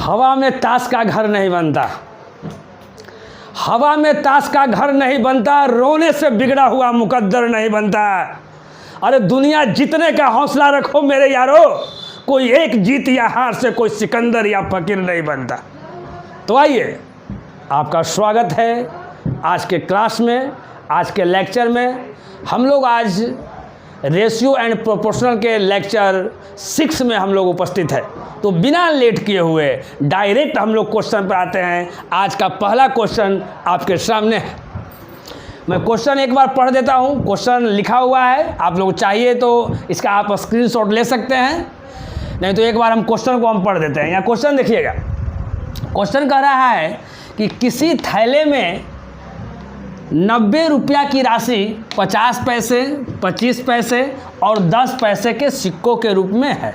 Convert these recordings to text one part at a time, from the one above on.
हवा में ताश का घर नहीं बनता, हवा में ताश का घर नहीं बनता, रोने से बिगड़ा हुआ मुकद्दर नहीं बनता। अरे दुनिया जीतने का हौसला रखो मेरे यारो, कोई एक जीत या हार से कोई सिकंदर या फकीर नहीं बनता। तो आइए, आपका स्वागत है आज के क्लास में, आज के लेक्चर में। हम लोग आज रेशियो एंड प्रोपोर्शनल के लेक्चर 6 में हम लोग उपस्थित है। तो बिना लेट किए हुए डायरेक्ट हम लोग क्वेश्चन पर आते हैं। आज का पहला क्वेश्चन आपके सामने है। मैं क्वेश्चन एक बार पढ़ देता हूँ। क्वेश्चन लिखा हुआ है, आप लोग चाहिए तो इसका आप स्क्रीनशॉट ले सकते हैं, नहीं तो एक बार हम क्वेश्चन को हम पढ़ देते हैं। यहाँ क्वेश्चन देखिएगा। क्वेश्चन कह रहा है कि किसी थैले में 90 रुपया की राशि 50 पैसे, 25 पैसे और 10 पैसे के सिक्कों के रूप में है।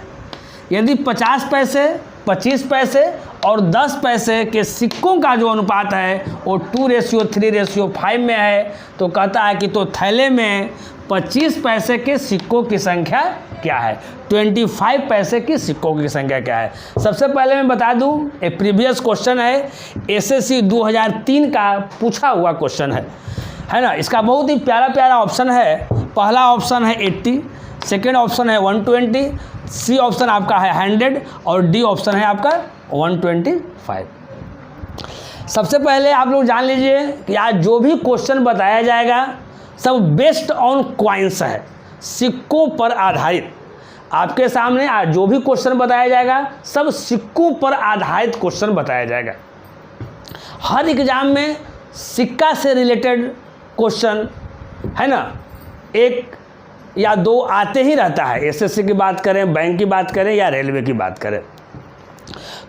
यदि 50 पैसे, 25 पैसे और 10 पैसे के सिक्कों का जो अनुपात है वो 2:3:5 में है, तो कहता है कि तो थैले में 25 पैसे के सिक्कों की संख्या क्या है, 25 पैसे की सिक्कों की संख्या क्या है। सबसे पहले मैं बता दूं, एक प्रीवियस क्वेश्चन है, एसएससी 2003 का पूछा हुआ क्वेश्चन है ना। इसका बहुत ही प्यारा प्यारा ऑप्शन है। पहला ऑप्शन है 80, सेकेंड ऑप्शन है 120, सी ऑप्शन आपका है 100 और डी ऑप्शन है आपका 125। सबसे पहले आप लोग जान लीजिए कि आज जो भी क्वेश्चन बताया जाएगा सब बेस्ड ऑन क्वाइंस है, सिक्कों पर आधारित। आपके सामने आज जो भी क्वेश्चन बताया जाएगा सब सिक्कों पर आधारित क्वेश्चन बताया जाएगा। हर एग्जाम में सिक्का से रिलेटेड क्वेश्चन है ना, एक या दो आते ही रहता है। एसएससी की बात करें, बैंक की बात करें या रेलवे की बात करें।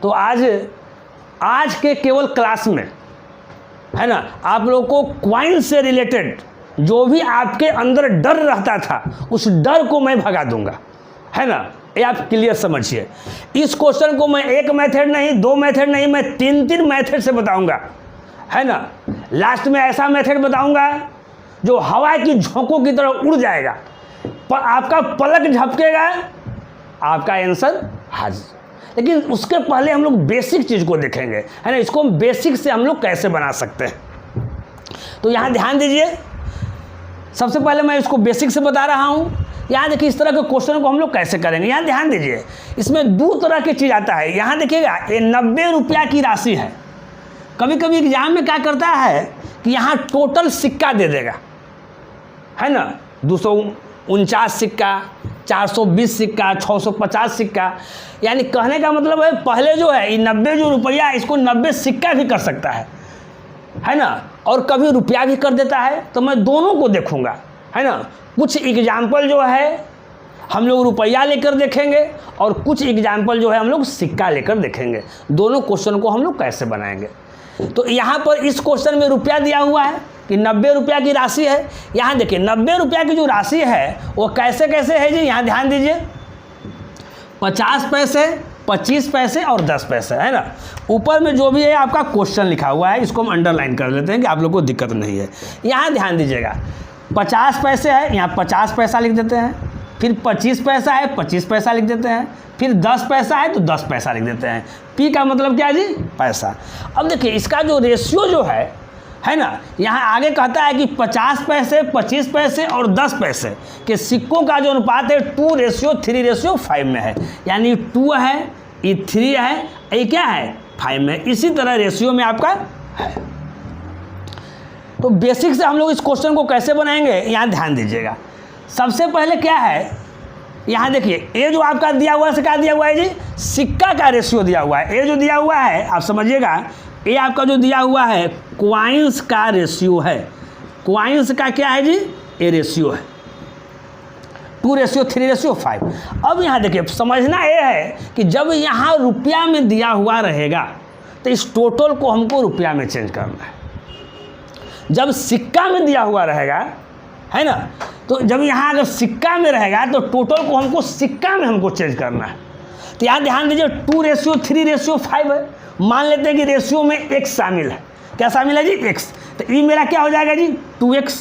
तो आज के केवल क्लास में है ना, आप लोगों को क्वाइन से रिलेटेड जो भी आपके अंदर डर रहता था उस डर को मैं भगा दूंगा, है ना। ये आप क्लियर समझिए। इस क्वेश्चन को मैं एक मेथड नहीं, दो मेथड नहीं, मैं 3 मेथड से बताऊंगा, है ना। लास्ट में ऐसा मेथड बताऊंगा जो हवा की झोंकों की तरह उड़ जाएगा, पर आपका पलक झपकेगा, आपका आंसर हाजिर। लेकिन उसके पहले हम लोग बेसिक चीज़ को देखेंगे, है ना। इसको बेसिक से हम लोग कैसे बना सकते हैं, तो यहाँ ध्यान दीजिए। सबसे पहले मैं इसको बेसिक से बता रहा हूँ। यहाँ देखिए, इस तरह के क्वेश्चन को हम लोग कैसे करेंगे। यहाँ ध्यान दीजिए, इसमें 2 तरह की चीज़ आता है। यहाँ देखिएगा, ये 90 रुपया की राशि है। कभी कभी एग्जाम में क्या करता है कि यहाँ टोटल सिक्का दे देगा, है ना। 249 सिक्का, 420 सिक्का, 650 सिक्का। यानी कहने का मतलब है पहले जो है ये 90 जो रुपया, इसको 90 सिक्का भी कर सकता है ना, और कभी रुपया भी कर देता है। तो मैं दोनों को देखूंगा, है ना। कुछ एग्जाम्पल जो है हम लोग रुपया लेकर देखेंगे और कुछ एग्जाम्पल जो है हम लोग सिक्का लेकर देखेंगे। दोनों क्वेश्चन को हम लोग कैसे बनाएंगे। तो यहाँ पर इस क्वेश्चन में रुपया दिया हुआ है कि 90 रुपया की राशि है। यहाँ देखिए 90 रुपया की जो राशि है वो कैसे कैसे है जी। यहाँ ध्यान दीजिए, 50 पैसे, 25 पैसे और 10 पैसे, है ना। ऊपर में जो भी है आपका क्वेश्चन लिखा हुआ है, इसको हम अंडरलाइन कर लेते हैं कि आप लोग को दिक्कत नहीं है। यहाँ ध्यान दीजिएगा, 50 पैसे है, यहाँ 50 पैसा लिख देते हैं। फिर 25 पैसा है, 25 पैसा लिख देते हैं। फिर 10 पैसा है तो 10 पैसा लिख देते हैं। पी का मतलब क्या है जी, पैसा। अब देखिए इसका जो रेशियो जो है ना, यहाँ आगे कहता है कि 50 पैसे, 25 पैसे और 10 पैसे के सिक्कों का जो अनुपात है 2:3:5 में है। यानी 2 है, ये 3 है, ये क्या है 5 में। इसी तरह रेशियो में आपका है। तो बेसिक से हम लोग इस क्वेश्चन को कैसे बनाएंगे, यहाँ ध्यान दीजिएगा। सबसे पहले क्या है, यहाँ देखिए, ये जो आपका दिया हुआ है, क्या दिया हुआ है जी, सिक्का का रेशियो दिया हुआ है। ये जो दिया हुआ है आप समझिएगा, ये आपका जो दिया हुआ है क्वाइंस का रेशियो है। क्वाइंस का क्या है जी, ये रेशियो है 2:3:5। अब यहाँ देखिए समझना ये है कि जब यहाँ रुपया में दिया हुआ रहेगा तो इस टोटल को हमको रुपया में चेंज करना है। जब सिक्का में दिया हुआ रहेगा, है ना, तो जब यहाँ अगर सिक्का में रहेगा तो टोटल को हमको सिक्का में हमको चेंज करना है। तो यहाँ ध्यान दीजिए 2:3:5 है। मान लेते हैं कि रेशियो में x शामिल है। क्या शामिल है जी, x। तो ई मेरा क्या हो जाएगा जी 2x,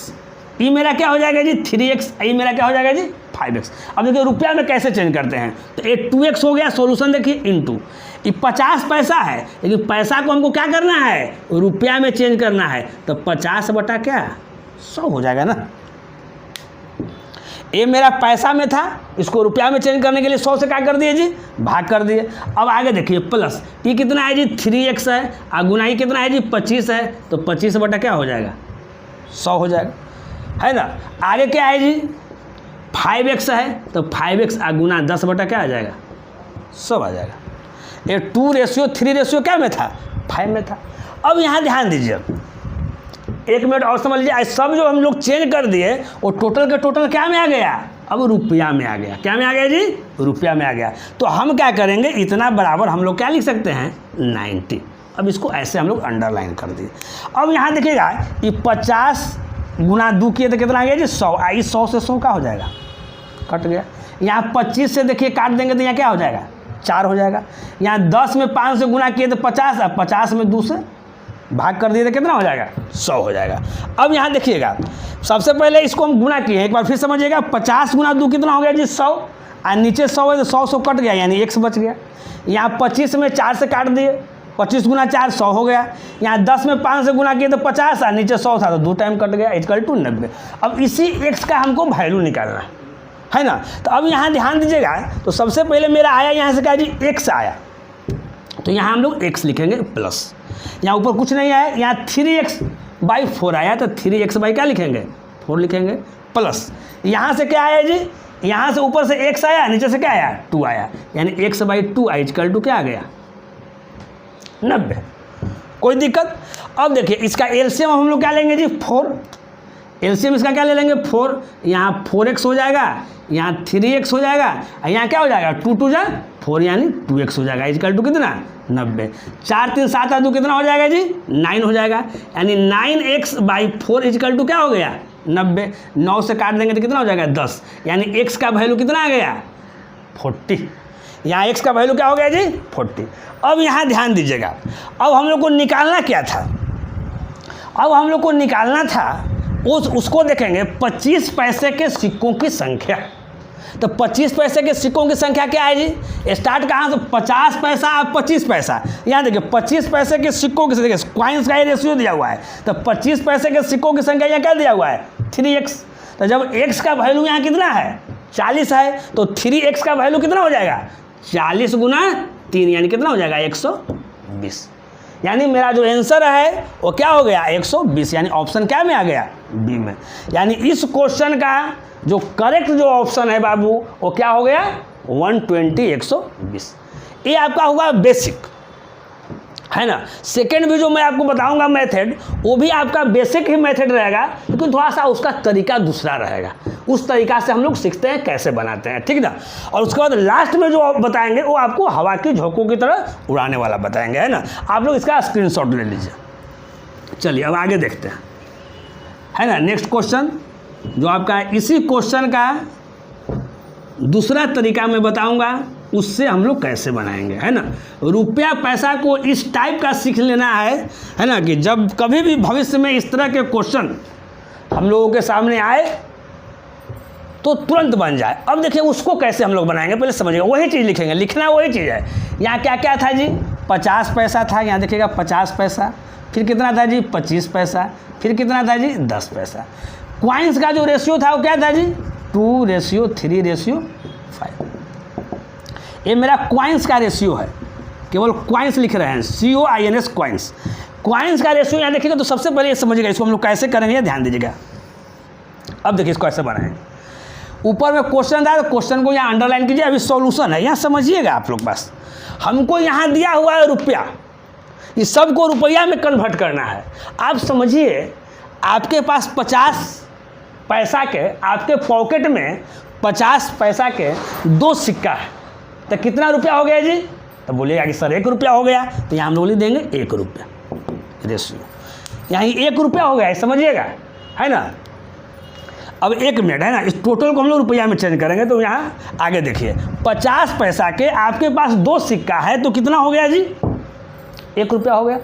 ई मेरा क्या हो जाएगा जी 3x, ई मेरा क्या हो जाएगा जी 5x। अब देखिए रुपया में कैसे चेंज करते हैं, तो ये 2x हो गया, सॉल्यूशन देखिए इनटू, ये 50 पैसा है, लेकिन पैसा को हमको क्या करना है, रुपया में चेंज करना है, तो 50 बटा क्या 100 हो जाएगा ना। ये मेरा पैसा में था, इसको रुपया में चेंज करने के लिए 100 से क्या कर दिए जी, भाग कर दिए। अब आगे देखिए प्लस, ये कितना है जी 3x है, और गुनाई कितना है जी 25 है, तो 25 बटा क्या हो जाएगा 100 हो जाएगा, है ना। आगे क्या है जी 5x है, तो 5x गुना 10 बटा क्या आ जाएगा 100 आ जाएगा। ये 2:3 क्या में था 5 में था। अब यहाँ ध्यान दीजिए, 1 मिनट और समझ लीजिए, सब जो हम लोग चेंज कर दिए वो टोटल के टोटल क्या में आ गया, अब रुपया में आ गया। क्या में आ गया जी, रुपया में आ गया। तो हम क्या करेंगे, इतना बराबर हम लोग क्या लिख सकते हैं 90। अब इसको ऐसे हम लोग अंडरलाइन कर दिए। अब यहाँ देखिएगा ये 50 गुना 2 किए तो कितना आ गया जी 100, आई 100 से 100 का हो जाएगा, कट गया। यहाँ 25 से देखिए काट देंगे तो यहाँ क्या हो जाएगा 4 हो जाएगा। यहाँ 10 में 5 से गुना किए तो 50, अब 50 में 2 से भाग कर दिए तो कितना हो जाएगा 100 हो जाएगा। अब यहाँ देखिएगा, सबसे पहले इसको हम गुना किए, एक बार फिर समझिएगा, 50 गुना 2 कितना हो गया जी 100, और नीचे 100 है तो 100 कट गया, यानी x बच गया। यहाँ 25 में 4 से काट दिए, 25 गुना 4 100 हो गया। यहाँ 10 में 5 से गुना किए तो 50, और नीचे 100 था तो 2 टाइम कट गया, इक्वल टू 90। अब इसी x का हमको वैल्यू निकालना है ना। तो अब यहाँ ध्यान दीजिएगा, तो सबसे पहले मेरा आया यहाँ से क्या जी x आया, तो यहाँ हम लोग x लिखेंगे प्लस, यहाँ ऊपर कुछ नहीं आया, यहाँ 3x/4 आया, तो 3x बाई क्या लिखेंगे 4 लिखेंगे, प्लस यहाँ से क्या आया जी, यहाँ से ऊपर से x आया, नीचे से क्या आया 2 आया, यानी x/2 इक्वल टू क्या आ गया 90। कोई दिक्कत। अब देखिए इसका एलसीएम हम लोग क्या लेंगे जी 4, एलसीएम इसका क्या ले लेंगे 4, यहाँ 4x हो जाएगा, यहाँ 3x हो जाएगा, यहाँ क्या हो जाएगा 2 2 जा 4 यानी 2x हो जाएगा, इक्वल टू कितना 90। 4 3 7 और 2 कितना हो जाएगा जी 9 हो जाएगा, यानी 9x/4 इक्वल टू क्या हो गया 90। 9 से काट देंगे तो कितना हो जाएगा 10, यानी x का वैल्यू कितना आ गया 40। यहाँ x का वैल्यू क्या हो गया जी 40। अब यहाँ ध्यान दीजिएगा, अब हम लोग को निकालना क्या था, अब हम लोग को निकालना था उसको देखेंगे 25 पैसे के सिक्कों की संख्या। तो 25 पैसे के सिक्कों की संख्या क्या है जी, स्टार्ट कहाँ से 50 पैसा और 25 पैसा। यहाँ देखिए 25 पैसे के सिक्कों की, देखिए कॉइन्स का ये रेशियो दिया हुआ है, तो 25 पैसे के सिक्कों की संख्या यहाँ क्या दिया हुआ है 3x। तो जब x का वैल्यू यहाँ कितना है 40 है, तो 3x का वैल्यू कितना हो जाएगा 40 गुना 3, यानी कितना हो जाएगा 120। यानी मेरा जो आंसर है वो क्या हो गया 120, यानी ऑप्शन क्या में आ गया बी में। यानी इस क्वेश्चन का जो करेक्ट जो ऑप्शन है बाबू वो क्या हो गया 120 120। ये आपका होगा बेसिक, है ना। सेकंड भी जो मैं आपको बताऊंगा मेथड, वो भी आपका बेसिक ही मेथड रहेगा, लेकिन थोड़ा सा उसका तरीका दूसरा रहेगा। उस तरीका से हम लोग सीखते हैं कैसे बनाते हैं, ठीक ना। और उसके बाद लास्ट में जो बताएंगे वो आपको हवा की झोंकों की तरह उड़ाने वाला बताएंगे, है ना। आप लोग इसका स्क्रीनशॉट ले लीजिए। चलिए अब आगे देखते हैं, है ना। नेक्स्ट क्वेश्चन जो आपका इसी क्वेश्चन का दूसरा तरीका मैं बताऊंगा, उससे हम लोग कैसे बनाएंगे, है ना। रुपया पैसा को इस टाइप का सीख लेना है ना, कि जब कभी भी भविष्य में इस तरह के क्वेश्चन हम लोगों के सामने आए तो तुरंत बन जाए। अब देखिए उसको कैसे हम लोग बनाएंगे, पहले समझिएगा। वही चीज़ लिखेंगे, लिखना वही चीज़ है। यहाँ क्या क्या था जी 50 पैसा था, यहाँ देखिएगा 50 पैसा, फिर कितना था जी 25 पैसा, फिर कितना था जी 10 पैसा। क्वाइंस का जो रेशियो था वो क्या था जी 2:3:5। ये मेरा क्वाइंस का रेशियो है, केवल क्वाइंस लिख रहे हैं, COINS क्वाइंस। क्वाइंस का रेशियो यहाँ देखिएगा, तो सबसे पहले ये समझिएगा इसको हम लोग कैसे करेंगे, ध्यान दीजिएगा। अब देखिए इसको ऐसे बनाएंगे, ऊपर में क्वेश्चन था तो क्वेश्चन को यहाँ अंडरलाइन कीजिए, अभी सॉल्यूशन है, यहाँ समझिएगा आप लोग। बस हमको यहाँ दिया हुआ है रुपया, इस सब को रुपया में कन्वर्ट करना है। आप समझिए आपके पास 50 पैसा के, आपके पॉकेट में 50 पैसा के 2 सिक्का है, तो कितना रुपया हो गया जी, तो बोलिएगा कि सर 1 रुपया हो गया, तो यहाँ हम लोग लिख देंगे 1 रुपया रेशियो, यहाँ 1 रुपया हो गया, समझिएगा, है ना। अब 1 मिनट, है ना, इस टोटल को हम लोग रुपया में चेंज करेंगे। तो यहाँ आगे देखिए 50 पैसा के आपके पास 2 सिक्का है, तो कितना हो गया जी 1 रुपया हो गया।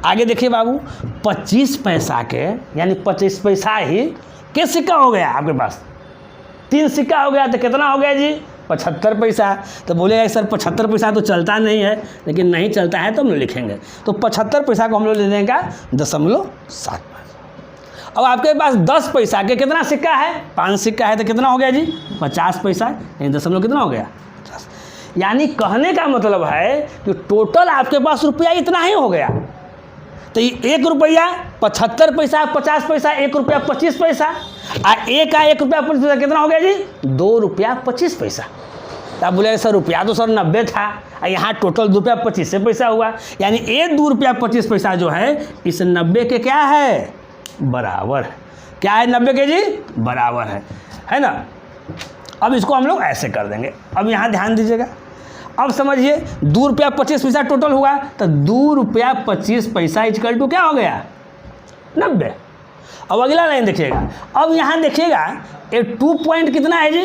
आगे देखिए बाबू 25 पैसा के, यानी 25 पैसा ही के सिक्का हो गया आपके पास, 3 सिक्का हो गया तो कितना हो गया जी 75 पैसा। तो बोलेगा सर 75 पैसा तो चलता नहीं है, लेकिन नहीं चलता है तो हम लोग लिखेंगे। तो 75 पैसा को हम लोग ले लेंगे 0.75। अब आपके पास 10 पैसा के कितना सिक्का है, 5 सिक्का है तो कितना हो गया जी 50 पैसा, यानी दशमलव कितना हो गया 50। यानी कहने का मतलब है कि टोटल आपके पास रुपया इतना ही हो गया। तो ये 1 रुपया 75 पैसा, 50 पैसा, 1 रुपया 25 पैसा, और एक का 1 रुपया 25 पैसा कितना हो गया जी 2 रुपया 25 पैसा। तो आप बोले सर रुपया तो सर 90 था, और यहाँ टोटल 2 रुपया 25 पैसा हुआ, यानी ये 2 रुपया 25 पैसा जो है इस 90 के क्या है बराबर है। क्या है 90 के जी बराबर है ना। अब इसको हम लोग ऐसे कर देंगे। अब यहाँ ध्यान दीजिएगा, अब समझिए 2 रुपया 25 पैसा टोटल हुआ, तो 2 रुपया 25 पैसा इक्वल टू क्या हो गया 90। अब अगला लाइन देखिएगा, अब यहाँ देखिएगा ये 2 पॉइंट कितना है जी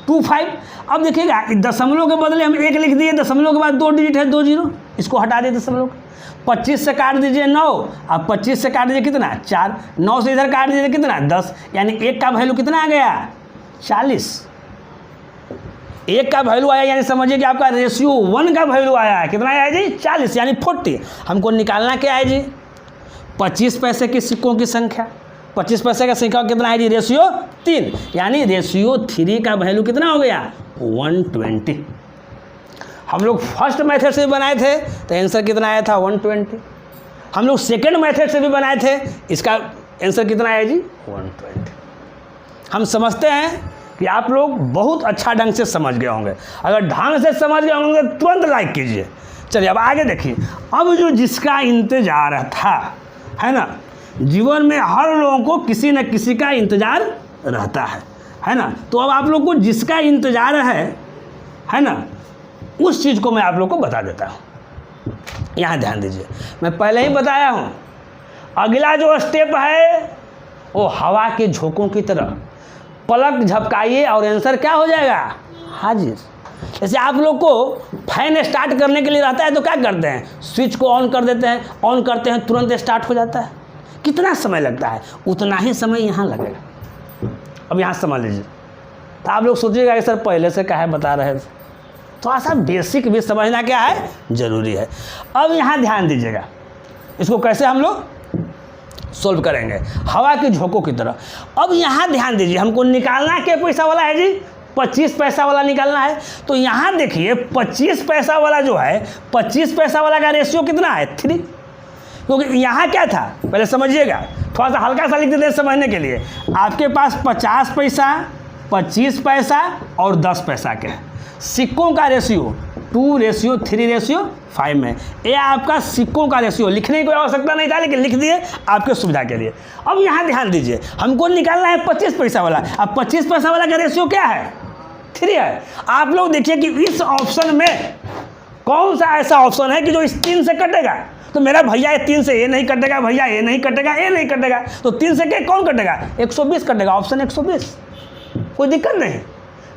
25। अब देखिएगा दशमलव के बदले हम 1 लिख दिए, दशमलव के बाद 2 डिजिट है 2 0, इसको हटा दिए दशमलव। 25 से काट दीजिए 9, अब 25 से काट दीजिए कितना 4, 9 से इधर काट दीजिए कितना 10, यानी 1 का वैल्यू कितना आ गया 40। 1 का वैल्यू आया, यानी समझिए कि आपका रेशियो 1 का वैल्यू आया है, कितना आया है जी 40 यानी 40। हमको निकालना क्या है जी 25 पैसे के सिक्कों की संख्या। 25 पैसे का संख्या कितना है जी रेशियो 3, यानी रेशियो 3 का वैल्यू कितना हो गया 120। हम लोग फर्स्ट मेथड से भी बनाए थे तो आंसर कितना आया था 120। हम लोग सेकंड मेथड से भी बनाए थे, इसका आंसर कितना आया जी 120। हम समझते हैं कि आप लोग बहुत अच्छा ढंग से समझ गए होंगे। अगर ढंग से समझ गए होंगे तो तुरंत लाइक कीजिए। चलिए अब आगे देखिए। अब जो जिसका इंतजार था, है ना, जीवन में हर लोगों को किसी न किसी का इंतजार रहता है ना। तो अब आप लोग को जिसका इंतजार है ना, उस चीज़ को मैं आप लोग को बता देता हूँ। यहाँ ध्यान दीजिए, मैं पहले ही बताया हूँ, अगला जो स्टेप है वो हवा के झोंकों की तरह पलक झपकाइए और आंसर क्या हो जाएगा हाजिर। जैसे आप लोग को फैन स्टार्ट करने के लिए रहता है तो क्या करते हैं, स्विच को ऑन कर देते हैं, ऑन करते हैं तुरंत स्टार्ट हो जाता है। कितना समय लगता है, उतना ही समय यहाँ लगेगा। अब यहाँ समझ लीजिए। तो आप लोग सोचिएगा कि सर पहले से क्या है बता रहे थे, थोड़ा सा बेसिक भी समझना क्या है जरूरी है। अब यहाँ ध्यान दीजिएगा, इसको कैसे हम लोग सोल्व करेंगे हवा के झोंकों की तरह। अब यहाँ ध्यान दीजिए, हमको निकालना क्या पैसा वाला है जी 25 पैसा वाला निकालना है। तो यहाँ देखिए 25 पैसा वाला जो है, 25 पैसा वाला का रेशियो कितना है 3, क्योंकि यहाँ क्या था पहले समझिएगा, थोड़ा सा हल्का सा लिख देते हैं समझने के लिए। आपके पास 50 पैसा, 25 पैसा और 10 पैसा के हैं। सिक्कों का रेशियो 2:3:5 में, ये आपका सिक्कों का रेशियो। लिखने की कोई आवश्यकता नहीं था, लेकिन लिख दिए आपके सुविधा के लिए। अब यहाँ ध्यान दीजिए, हमको निकालना है 25 पैसा वाला। अब 25 पैसा वाला का रेशियो क्या है 3 है। आप लोग देखिए कि इस ऑप्शन में कौन सा ऐसा ऑप्शन है कि जो इस 3 से कटेगा। तो मेरा भैया ये 3 से ये नहीं कटेगा, भैया ये नहीं कटेगा, ये नहीं कटेगा, तो 3 से क्या कौन कटेगा 120 कटेगा, ऑप्शन 120, कोई दिक्कत नहीं।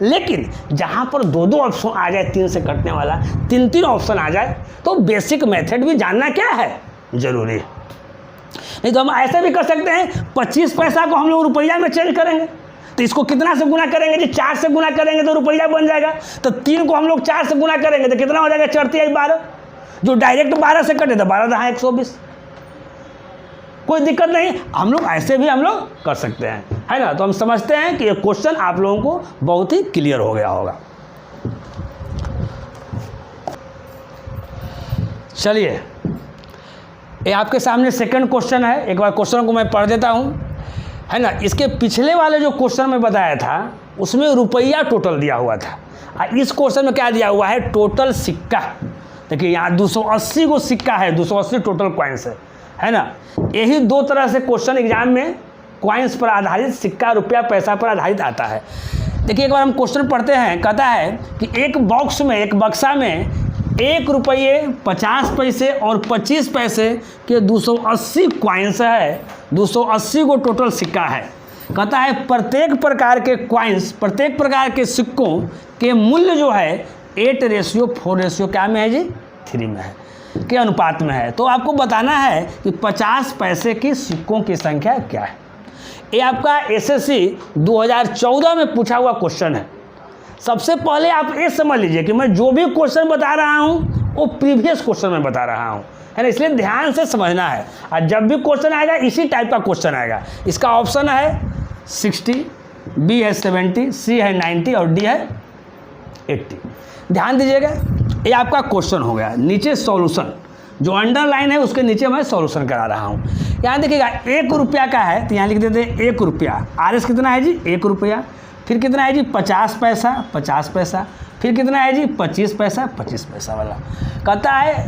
लेकिन जहाँ पर 2 ऑप्शन आ जाए 3 से कटने वाला, 3 ऑप्शन आ जाए, तो बेसिक मेथड भी जानना क्या है जरूरी। नहीं तो हम ऐसे भी कर सकते हैं, 25 पैसा को हम लोग रुपया में चेंज करेंगे। तो इसको कितना से गुना करेंगे जी 4 से गुना करेंगे तो रुपया बन जाएगा। तो 3 को हम लोग 4 से गुना करेंगे तो कितना हो जाएगा 4×3 12, जो डायरेक्ट 12 से कटे तो 12 120, कोई दिक्कत नहीं। हम लोग ऐसे भी हम लोग कर सकते हैं, है ना। तो हम समझते हैं कि ये क्वेश्चन आप लोगों को बहुत ही क्लियर हो गया होगा। चलिए, ये आपके सामने सेकंड क्वेश्चन है। एक बार क्वेश्चन को मैं पढ़ देता हूँ, है ना। इसके पिछले वाले जो क्वेश्चन में बताया था उसमें रुपया टोटल दिया हुआ था, और इस क्वेश्चन में क्या दिया हुआ है टोटल सिक्का। देखिए यहाँ 280 को सिक्का है, 280 टोटल कॉइन्स है ना। यही 2 तरह से क्वेश्चन एग्जाम में कॉइन्स पर आधारित, सिक्का रुपया पैसा पर आधारित आता है। देखिए एक बार हम क्वेश्चन पढ़ते हैं। कहता है कि एक बॉक्स में, एक बक्सा में 1 रुपये 50 पैसे और 25 पैसे के 280 कॉइन्स है, 280 को टोटल सिक्का है। कहता है प्रत्येक प्रकार के कॉइन्स, प्रत्येक प्रकार के सिक्कों के मूल्य जो है 8:4 क्या में है जी 3 में है, के अनुपात में है। तो आपको बताना है कि 50 पैसे की सिक्कों की संख्या क्या है। ये आपका एसएससी 2014 में पूछा हुआ क्वेश्चन है। सबसे पहले आप ये समझ लीजिए कि मैं जो भी क्वेश्चन बता रहा हूँ वो प्रीवियस क्वेश्चन में बता रहा हूँ, है ना, इसलिए ध्यान से समझना है। और जब भी क्वेश्चन आएगा इसी टाइप का क्वेश्चन आएगा। इसका ऑप्शन है 60, बी है 70, सी है 90 और डी है 80। ध्यान दीजिएगा, ये आपका क्वेश्चन हो गया। नीचे सॉल्यूशन जो अंडरलाइन है उसके नीचे मैं सॉल्यूशन करा रहा हूँ। यहाँ देखिएगा 1 रुपया का है तो यहाँ लिख देते हैं 1 रुपया। RS कितना है जी 1 रुपया। फिर कितना है जी 50 पैसा 50 पैसा। फिर कितना है जी 25 पैसा 25 पैसा वाला। कहता है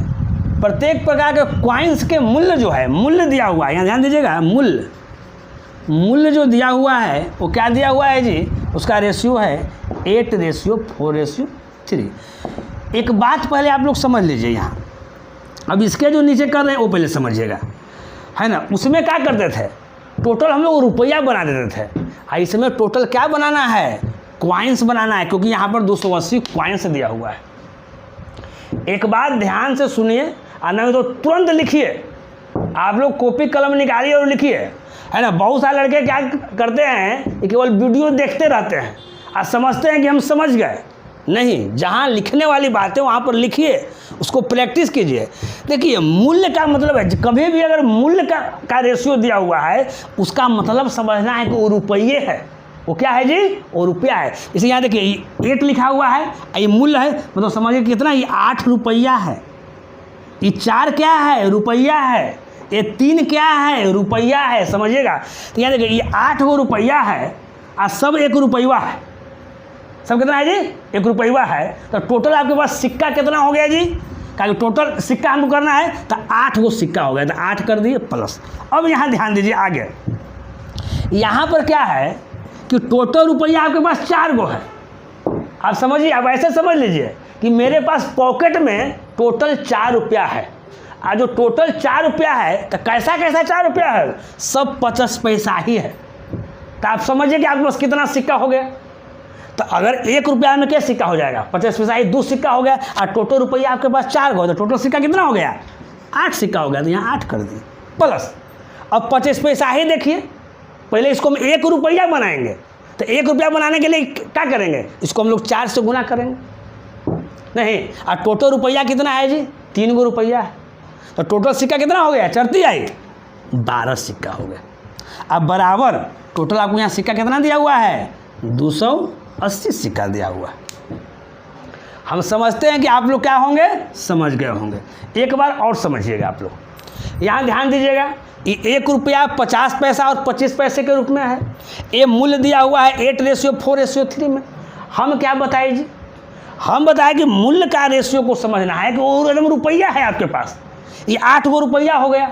प्रत्येक प्रकार के क्वाइंस के मूल्य जो है, मूल्य दिया हुआ है, यहाँ ध्यान दीजिएगा, मूल्य जो दिया हुआ है वो क्या दिया हुआ है जी, उसका रेशियो है 8:4:3। एक बात पहले आप लोग समझ लीजिए यहाँ, अब इसके जो नीचे कर रहे हैं वो पहले समझिएगा, है ना। उसमें क्या करते थे, टोटल हम लोग रुपया बना देते थे। इसमें टोटल क्या बनाना है, क्वाइंस बनाना है, क्योंकि यहाँ पर 280 क्वाइंस दिया हुआ है। एक बात ध्यान से सुनिए, और नहीं तो तुरंत लिखिए। आप लोग कॉपी कलम निकालिए और लिखिए, है ना। बहुत सारे लड़के क्या करते हैं कि केवल वीडियो देखते रहते हैं और समझते हैं कि हम समझ गए। नहीं, जहाँ लिखने वाली बात है वहाँ पर लिखिए, उसको प्रैक्टिस कीजिए। देखिए मूल्य का मतलब है, कभी भी अगर मूल्य का रेशियो दिया हुआ है उसका मतलब समझना है कि वो रुपये है। वो क्या है जी, वो रुपया है। इसे यहाँ देखिए 8 लिखा हुआ है, ये मूल्य है, मतलब समझिए कितना, ये 8 रुपया है। ये 4 क्या है, रुपया है। ये 3 क्या है, रुपया है, समझिएगा। तो यहाँ देखिए ये 8 गो रुपया है और सब 1 रुपया है। सब कितना है जी, 1 रुपया है। तो टोटल आपके पास सिक्का कितना हो गया जी, क्या टोटल सिक्का हमको करना है तो 8 गो सिक्का हो गया। तो 8 कर दिए प्लस। अब यहाँ ध्यान दीजिए आगे, यहाँ पर क्या है कि टोटल रुपया आपके पास 4 गो है। आप समझिए, आप ऐसे समझ लीजिए कि मेरे पास पॉकेट में टोटल 4 रुपया है। और जो टोटल 4 रुपया है तो कैसा कैसा 4 रुपया है, सब 50 पैसा ही है। तो आप समझिए कि आपके पास कितना सिक्का हो गया। तो अगर 1 रुपया में क्या सिक्का हो जाएगा, 50 पैसा ही 2 सिक्का हो गया। और टोटल रुपया आपके पास 4 गो, तो टोटल सिक्का कितना हो गया, 8 सिक्का हो गया। तो यहाँ 8 कर दिए प्लस। अब 50 पैसा ही देखिए, पहले इसको हम 1 रुपया बनाएंगे। तो 1 रुपया बनाने के लिए क्या करेंगे, इसको हम लोग 4 से गुना करेंगे। नहीं, और टोटल रुपया कितना है जी, 3 गो रुपया है। तो टोटल सिक्का कितना हो गया, चढ़ती आई 12 सिक्का हो गया। अब बराबर टोटल आपको यहाँ सिक्का कितना दिया हुआ है, 280 सिक्का दिया हुआ है। हम समझते हैं कि आप लोग क्या होंगे, समझ गए होंगे। एक बार और समझिएगा आप लोग, यहाँ ध्यान दीजिएगा। ये 1 रुपया 50 पैसा और 25 पैसे के रूप में है। ये मूल्य दिया हुआ है 8:4:3 में। हम क्या बताए जी, हम बताए कि मूल्य का रेशियो को समझना है कि वो एकदम रुपया है आपके पास। ये 8 गो रुपया हो गया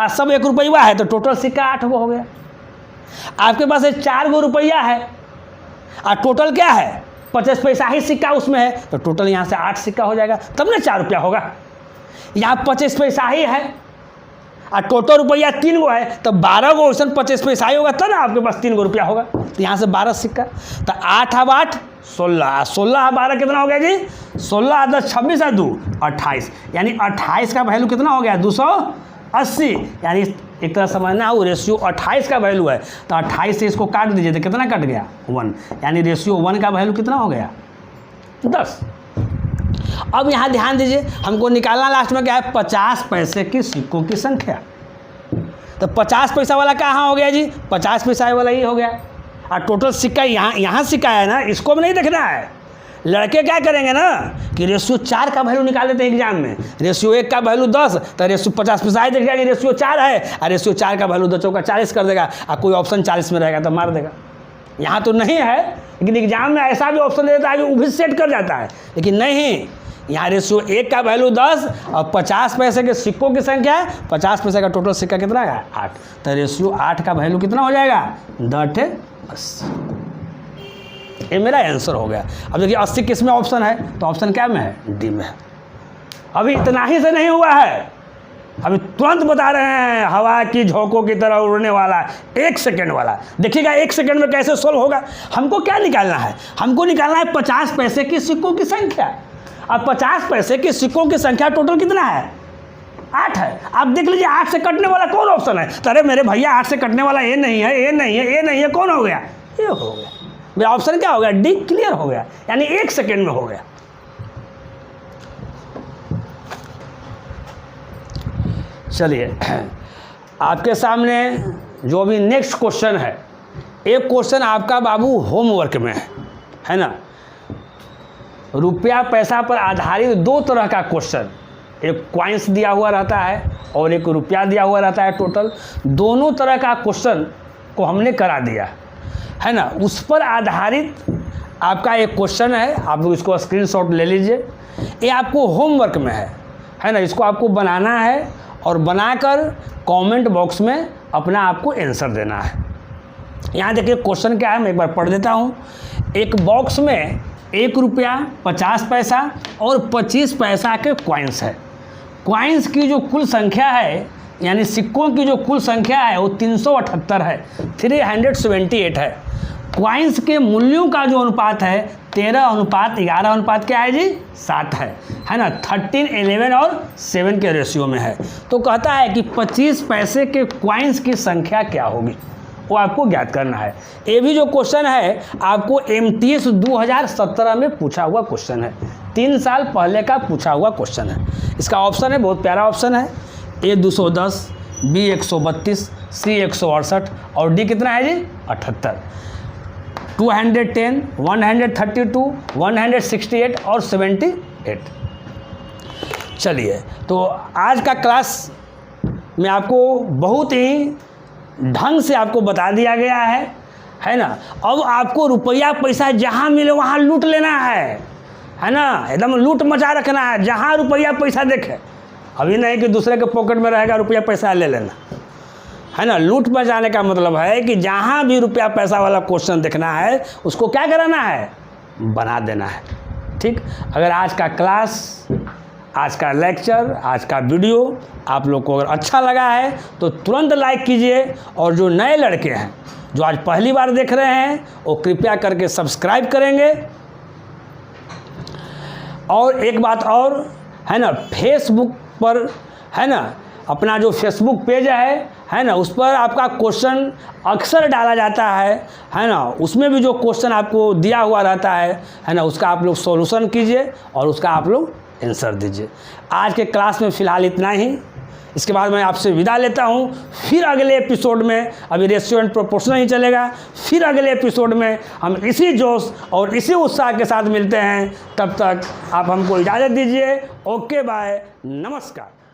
और सब 1 रुपया है, तो टोटल सिक्का 8 गो हो गया। आपके पास 4 गो रुपया है और टोटल क्या है, 50 पैसा ही सिक्का उसमें है। तो टोटल यहाँ से 8 सिक्का हो जाएगा, तब ना 4 रुपया होगा। यहाँ 50 पैसा ही है और टोटल रुपया 3 गो है, तो 12 गो वैसे 50 पैसा ही होगा, तब ना आपके पास 3 गो रुपया होगा। तो यहाँ से 12 सिक्का। तो 8 अब 8 16, 16 12 कितना हो गया जी, 16 10 26 और 2 28। यानी 28 का वैल्यू कितना हो गया, 280। यानी एक तरह समझना वो रेशियो 28 का वैल्यू है। तो 28 से इसको काट दीजिए तो कितना कट गया, 1। यानी रेशियो 1 का वैल्यू कितना हो गया, 10। अब यहाँ ध्यान दीजिए, हमको निकालना लास्ट में क्या है, 50 पैसे की सिक्कों की संख्या। तो 50 पैसा वाला कहाँ हो गया जी, 50 पैसा वाला ही हो गया। और टोटल सिक्का यहाँ सिक्का है ना, इसको भी नहीं देखना है। लड़के क्या करेंगे ना कि रेशियो 4 का वैल्यू निकाल देते हैं एग्जाम में। रेशियो 1 का वैल्यू 10, तो रेशियो 50 पैसा ही देखेगा कि रेशियो 4 है, और रेशियो 4 का वैल्यू 2 चौका 40 कर देगा। और कोई ऑप्शन 40 में रहेगा तो मार देगा। यहाँ तो नहीं है, लेकिन एग्जाम में ऐसा भी ऑप्शन देता है कि वो भी सेट कर जाता है। लेकिन नहीं, यहाँ रेशियो 1 का वैल्यू 10 और 50 पैसे के सिक्कों की संख्या है। 50 पैसे का टोटल सिक्का कितना है, 8। तो रेशियो 8 का वैल्यू कितना हो जाएगा, 10/80। ये मेरा आंसर हो गया। अब देखिए 80 किस में ऑप्शन है, तो ऑप्शन क्या में है, डी में है। अभी इतना ही से नहीं हुआ है, अभी तुरंत बता रहे हैं, हवा की झोंकों की तरह उड़ने वाला 1 सेकंड वाला। देखिएगा 1 सेकंड में कैसे सोल्व होगा। हमको क्या निकालना है, हमको निकालना है 50 पैसे की सिक्कों की संख्या। अब 50 पैसे के सिक्कों की संख्या टोटल कितना है, 8 है। आप देख लीजिए 8 से कटने वाला कौन ऑप्शन है। तो अरे मेरे भैया 8 से कटने वाला ए नहीं है, ए नहीं है, ए नहीं है, कौन हो गया? ये हो गया। मेरा ऑप्शन क्या हो गया? डी क्लियर हो गया, यानी 1 सेकेंड में हो गया। चलिए आपके सामने जो भी नेक्स्ट क्वेश्चन है, एक क्वेश्चन आपका बाबू होमवर्क में है ना। रुपया पैसा पर आधारित 2 तरह का क्वेश्चन, एक क्वाइंस दिया हुआ रहता है और एक रुपया दिया हुआ रहता है। टोटल दोनों तरह का क्वेश्चन को हमने करा दिया है ना। उस पर आधारित आपका एक क्वेश्चन है, आप लोग इसको स्क्रीनशॉट ले लीजिए। ये आपको होमवर्क में है ना। इसको आपको बनाना है और बनाकर कमेंट बॉक्स में अपना आपको आंसर देना है। यहाँ देखिए क्वेश्चन क्या है, मैं एक बार पढ़ देता हूँ। एक बॉक्स में 1 रुपया 50 पैसा और 25 पैसा के क्वाइंस है। क्वाइंस की जो कुल संख्या है, यानी सिक्कों की जो कुल संख्या है वो 378 है, 378 है। क्वाइंस के मूल्यों का जो अनुपात है 13:11 अनुपात क्या है जी? 7 है ना। 13, 11 और 7 के रेशियो में है। तो कहता है कि 25 पैसे के क्वाइंस की संख्या क्या होगी, वो आपको ज्ञात करना है। ये भी जो क्वेश्चन है आपको MTS 2017 में पूछा हुआ क्वेश्चन है, 3 साल पहले का पूछा हुआ क्वेश्चन है। इसका ऑप्शन है, बहुत प्यारा ऑप्शन है, A 210, B 132, C 168 और D कितना है जी? 78। 210, 132, 168 और 78। चलिए तो आज का क्लास में आपको बहुत ही ढंग से आपको बता दिया गया है ना। अब आपको रुपया पैसा जहाँ मिले वहाँ लूट लेना है ना। एकदम लूट मचा रखना है, जहाँ रुपया पैसा देखे। अभी नहीं कि दूसरे के पॉकेट में रहेगा रुपया पैसा ले लेना है ना। लूट मचाने का मतलब है कि जहाँ भी रुपया पैसा वाला क्वेश्चन देखना है उसको क्या कराना है? बना देना है। ठीक। अगर आज का क्लास, आज का लेक्चर, आज का वीडियो आप लोग को अगर अच्छा लगा है तो तुरंत लाइक कीजिए, और जो नए लड़के हैं जो आज पहली बार देख रहे हैं वो कृपया करके सब्सक्राइब करेंगे। और एक बात और है ना, फेसबुक पर है ना, अपना जो फेसबुक पेज है ना, उस पर आपका क्वेश्चन अक्सर डाला जाता है ना। उसमें भी जो क्वेश्चन आपको दिया हुआ रहता है ना, उसका आप लोग सॉल्यूशन कीजिए और उसका आप लोग आंसर दीजिए। आज के क्लास में फ़िलहाल इतना ही। इसके बाद मैं आपसे विदा लेता हूँ। फिर अगले एपिसोड में, अभी रेशियो एंड प्रोपोर्शन ही चलेगा, फिर अगले एपिसोड में हम इसी जोश और इसी उत्साह के साथ मिलते हैं। तब तक आप हमको इजाज़त दीजिए। ओके बाय, नमस्कार।